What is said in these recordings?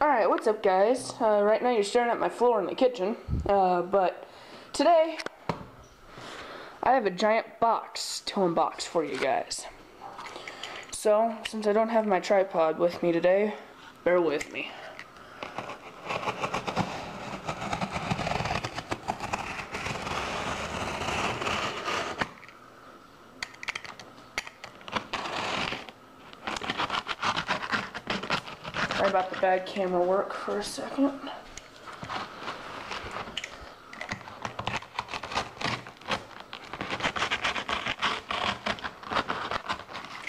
Alright, what's up guys? Right now you're staring at my floor in the kitchen, but today I have a giant box to unbox for you guys. So, since I don't have my tripod with me today, bear with me. Sorry about the bad camera work for a second.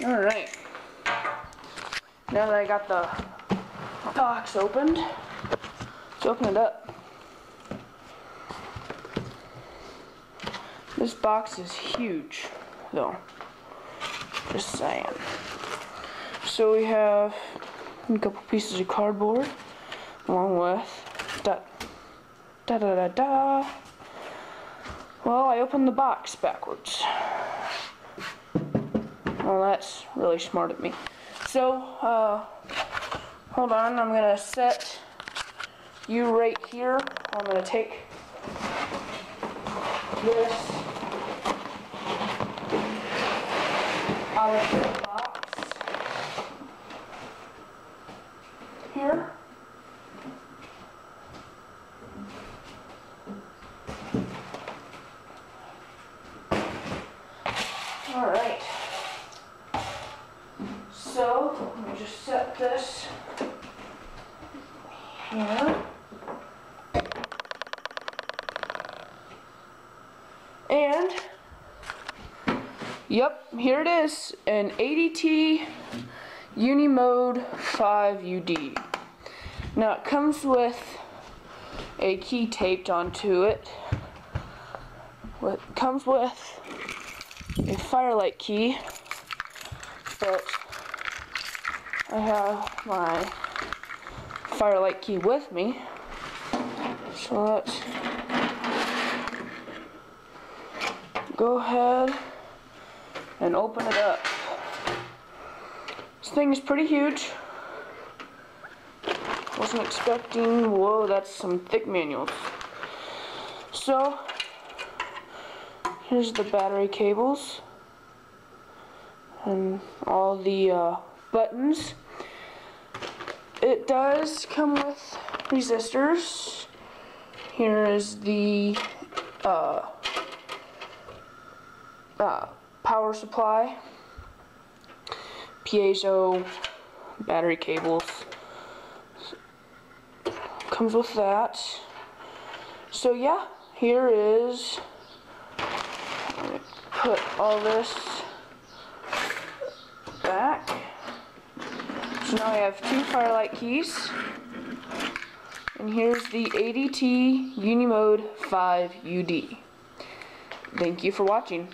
Alright. Now that I got the box opened, let's open it up. This box is huge, though. Just saying. So we have a couple pieces of cardboard, along with Well, I opened the box backwards. Well, that's really smart of me. So, hold on, I'm gonna set you right here. I'm gonna take this out of the box here. Alright. So, let me just set this here. And, yep, here it is, an ADT Unimode 5 UD. Now it comes with a key taped onto it. It comes with a Firelight key, but I have my Firelight key with me, so let's go ahead and open it up. This thing is pretty huge. Wasn't expecting, whoa, that's some thick manuals. So, here's the battery cables and all the buttons. It does come with resistors. Here is the power supply, piezo battery cables. Comes with that. So yeah, here is, let me put all this back. So now I have two Firelight keys, and here's the ADT Unimode 5 UD. Thank you for watching.